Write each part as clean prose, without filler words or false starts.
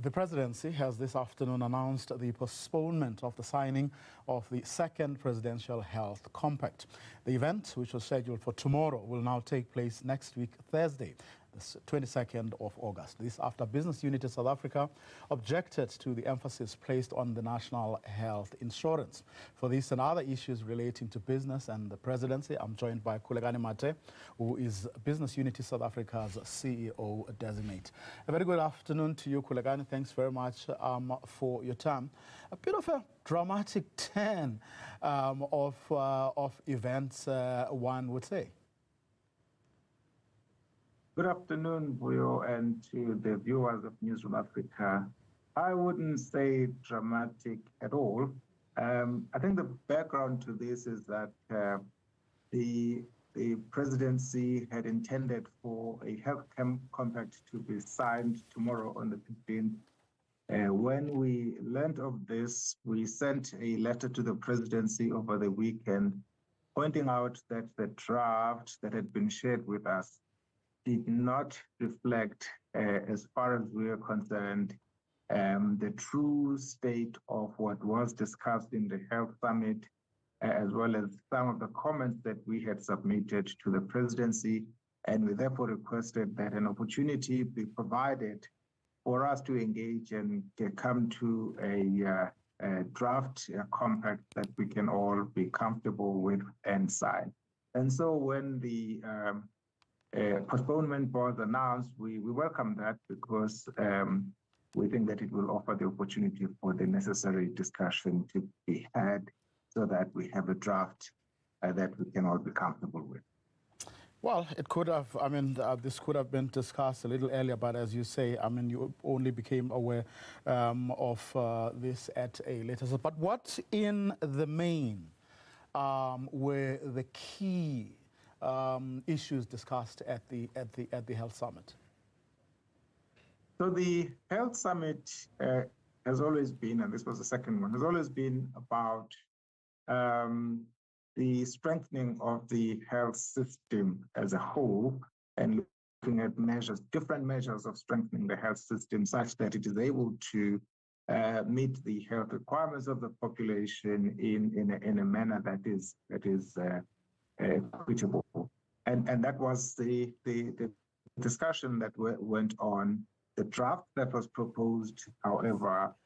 The presidency has this afternoon announced the postponement of the signing of the second presidential health compact. The event, which was scheduled for tomorrow, will now take place next week, Thursday, the 22nd of August. This after Business Unity South Africa objected to the emphasis placed on the national health insurance. For this and other issues relating to business and the presidency, I'm joined by Khulekani Mathe, who is Business Unity South Africa's CEO Designate. A very good afternoon to you, Khulekani. Thanks very much for your time. A bit of a dramatic turn of events, one would say. Good afternoon, Vuyo, and to the viewers of Newzroom Afrika. I wouldn't say dramatic at all. I think the background to this is that the presidency had intended for a health compact to be signed tomorrow on the 15th. When we learned of this, we sent a letter to the presidency over the weekend pointing out that the draft that had been shared with us did not reflect, as far as we are concerned, the true state of what was discussed in the Health Summit, as well as some of the comments that we had submitted to the presidency. And we therefore requested that an opportunity be provided for us to engage and come to a draft compact that we can all be comfortable with and sign. And so when the postponement was announced, we welcome that because we think that it will offer the opportunity for the necessary discussion to be had so that we have a draft that we can all be comfortable with. Well, it could have, this could have been discussed a little earlier, but as you say, you only became aware of this at a later stage. But what in the main were the key issues discussed at the Health Summit? So the Health Summit has always been, and this was the second one, has always been about the strengthening of the health system as a whole and looking at measures, different measures of strengthening the health system such that it is able to meet the health requirements of the population in a manner that is equitable. And that was the discussion that went on. The draft that was proposed, however,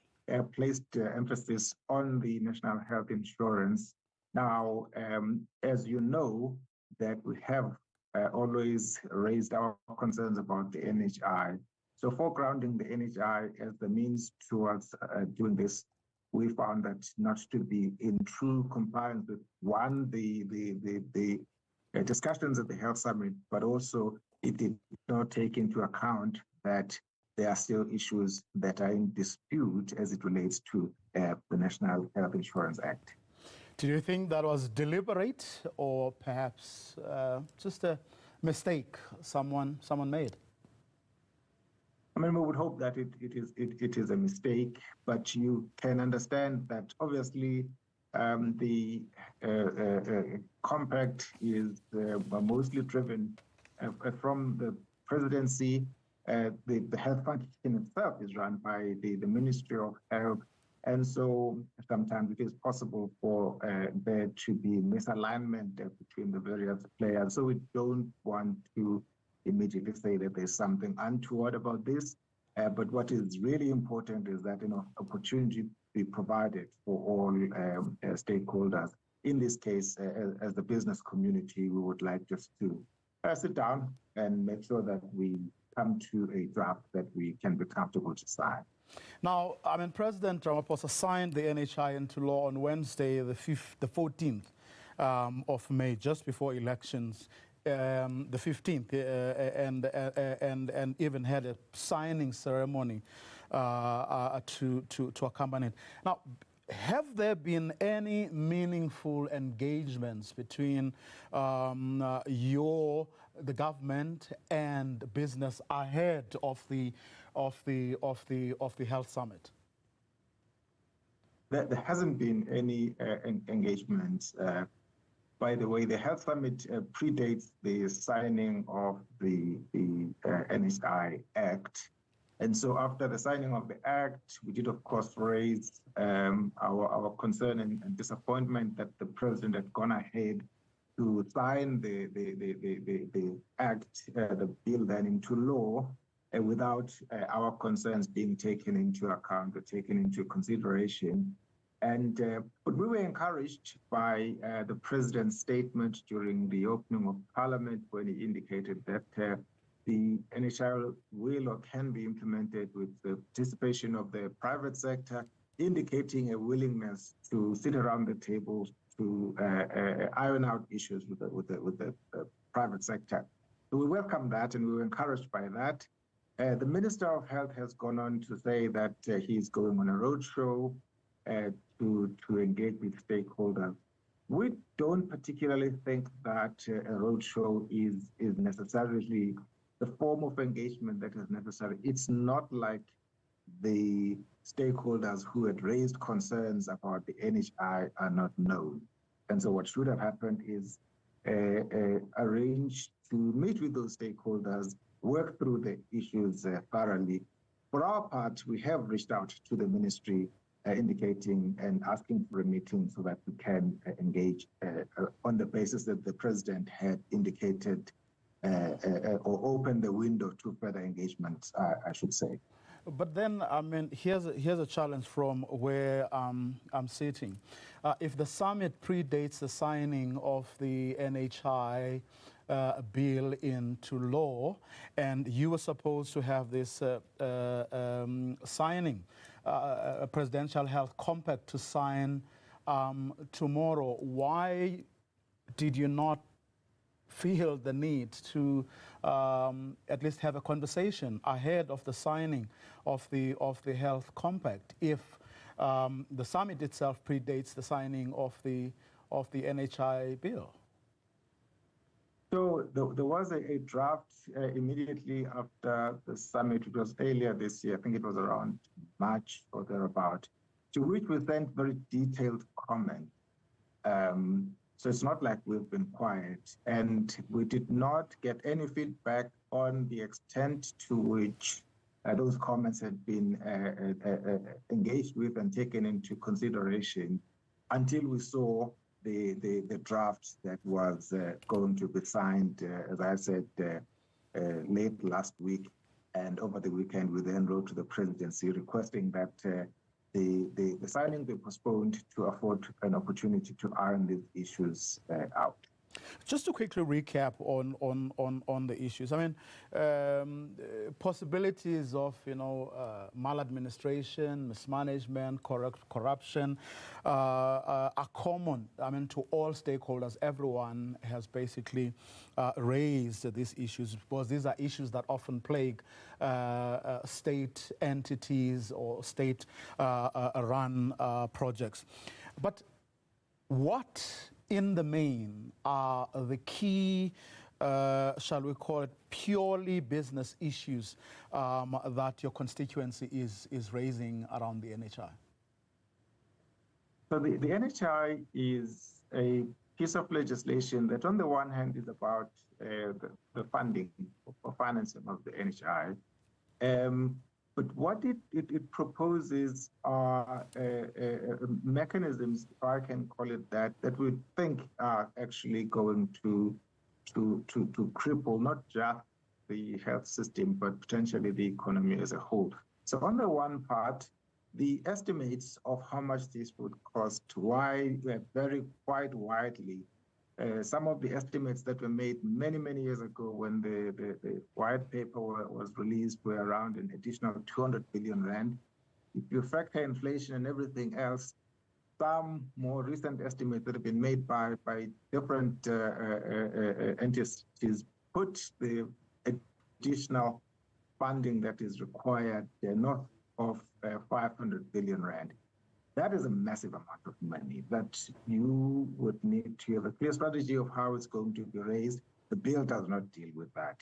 placed emphasis on the national health insurance. Now, as you know, that we have always raised our concerns about the NHI. So foregrounding the NHI as the means towards doing this, we found that not to be in true compliance with, one, the discussions at the Health Summit, but also it did not take into account that there are still issues that are in dispute as it relates to the National Health Insurance Act. Do you think that was deliberate or perhaps just a mistake someone made? We would hope that it is a mistake, but you can understand that obviously the compact is mostly driven from the presidency. The health function itself is run by the Ministry of Health. And so sometimes it is possible for there to be misalignment between the various players. So we don't want to immediately say that there's something untoward about this. But what is really important is that opportunity be provided for all stakeholders. In this case, as the business community, we would like just to sit down and make sure that we come to a draft that we can be comfortable to sign. Now, President Ramaphosa signed the NHI into law on Wednesday, the 14th of May, just before elections, the 15th, and even had a signing ceremony to accompany it. Now, have there been any meaningful engagements between the government and business ahead of the Health Summit? There hasn't been any engagement. By the way, the Health Summit predates the signing of the NHI Act. And so after the signing of the act, we did, of course, raise our concern and disappointment that the president had gone ahead to sign the act, the bill then into law, without our concerns being taken into account or taken into consideration. And but we were encouraged by the president's statement during the opening of Parliament when he indicated that the NHI will or can be implemented with the participation of the private sector, indicating a willingness to sit around the table to iron out issues with the private sector. So we welcome that, and we were encouraged by that. The Minister of Health has gone on to say that he's going on a roadshow to engage with stakeholders. We don't particularly think that a roadshow is necessarily the form of engagement that is necessary. It's not like the stakeholders who had raised concerns about the NHI are not known. And so what should have happened is arrange to meet with those stakeholders, work through the issues thoroughly. For our part, we have reached out to the ministry indicating and asking for a meeting so that we can engage on the basis that the president had indicated or opened the window to further engagement, I should say. But then, I mean, here's a challenge from where I'm sitting. If the summit predates the signing of the NHI bill into law, and you were supposed to have this signing, a presidential health compact to sign tomorrow, why did you not feel the need to at least have a conversation ahead of the signing of the health compact if the summit itself predates the signing of the NHI bill? So there was a draft immediately after the summit. It was earlier this year. I think it was around March or thereabout, to which we sent very detailed comment. So it's not like we've been quiet, and we did not get any feedback on the extent to which those comments had been engaged with and taken into consideration until we saw the draft that was going to be signed, as I said, late last week. And over the weekend, we then wrote to the presidency requesting that the signing be postponed to afford an opportunity to iron these issues out. Just to quickly recap on the issues, I mean, possibilities of maladministration, mismanagement, corruption are common. I mean, to all stakeholders, everyone has basically raised these issues because these are issues that often plague state entities or state-run projects. But what in the main are the key, shall we call it, purely business issues that your constituency is raising around the NHI? So the NHI is a piece of legislation that on the one hand is about the funding or financing of the NHI. But what it proposes are mechanisms, if I can call it that we think are actually going to cripple not just the health system, but potentially the economy as a whole. So on the one part, the estimates of how much this would cost vary quite widely. Some of the estimates that were made many, many years ago when the white paper was released were around an additional 200 billion rand. If you factor inflation and everything else, some more recent estimates that have been made by different entities put the additional funding that is required north of 500 billion rand. That is a massive amount of money that you would need to have a clear strategy of how it's going to be raised. The bill does not deal with that.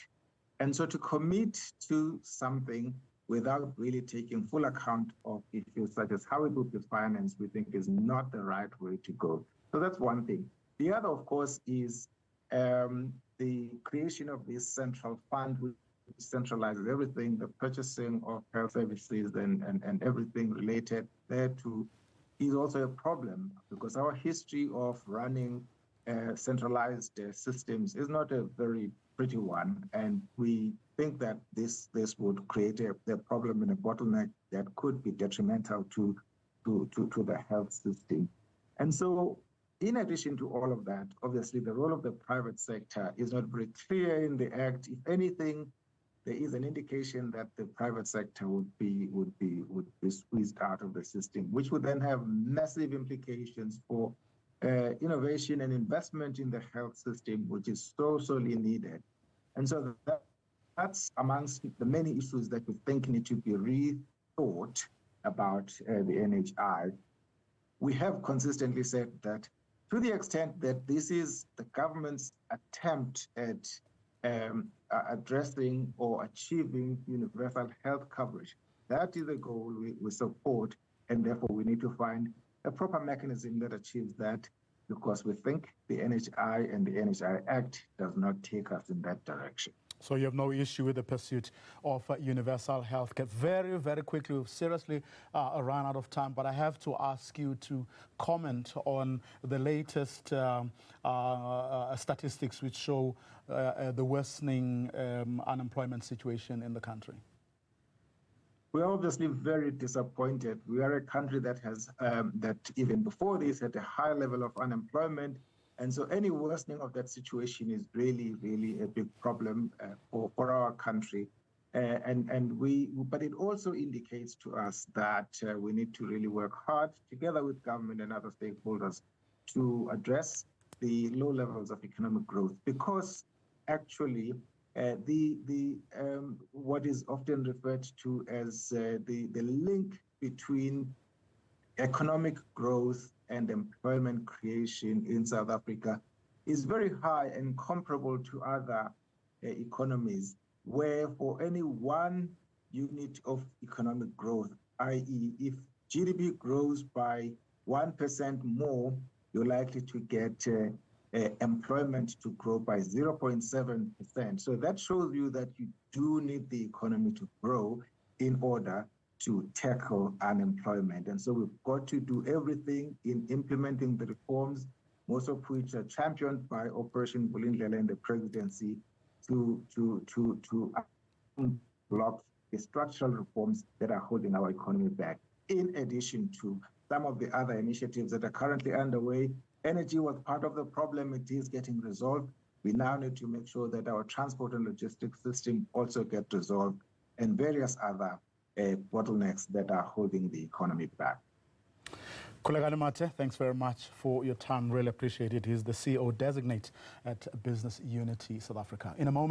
And so to commit to something without really taking full account of issues such as how it would be financed, we think is not the right way to go. So that's one thing. The other, of course, is the creation of this central fund, which centralizes everything, the purchasing of health services and everything related thereto is also a problem, because our history of running centralized systems is not a very pretty one, and we think that this would create a problem and a bottleneck that could be detrimental to the health system. And so, in addition to all of that, obviously the role of the private sector is not very clear in the Act. If anything, there is an indication that the private sector would be squeezed out of the system, which would then have massive implications for innovation and investment in the health system, which is so sorely needed. And so that's amongst the many issues that we think need to be rethought about the NHI. We have consistently said that to the extent that this is the government's attempt at addressing or achieving universal health coverage, that is a goal we support, and therefore we need to find a proper mechanism that achieves that, because we think the NHI and the NHI Act does not take us in that direction. So you have no issue with the pursuit of universal health care. Very, very quickly, we've seriously run out of time, but I have to ask you to comment on the latest statistics which show the worsening unemployment situation in the country. We're obviously very disappointed. We are a country that has, that even before this, had a high level of unemployment. And so any worsening of that situation is really, really a big problem for our country. But it also indicates to us that we need to really work hard together with government and other stakeholders to address the low levels of economic growth, because actually what is often referred to as the link between economic growth and employment creation in South Africa is very high and comparable to other economies, where for any one unit of economic growth, i.e. if GDP grows by 1% more, you're likely to get employment to grow by 0.7%. So that shows you that you do need the economy to grow in order to tackle unemployment. And so we've got to do everything in implementing the reforms, most of which are championed by Operation Vulindlela and the presidency, to block the structural reforms that are holding our economy back, in addition to some of the other initiatives that are currently underway. Energy was part of the problem. It is getting resolved. We now need to make sure that our transport and logistics system also get resolved, and various other bottlenecks that are holding the economy back. Khulekani Mathe, thanks very much for your time. Really appreciate it. He's the CEO Designate at Business Unity South Africa. In a moment.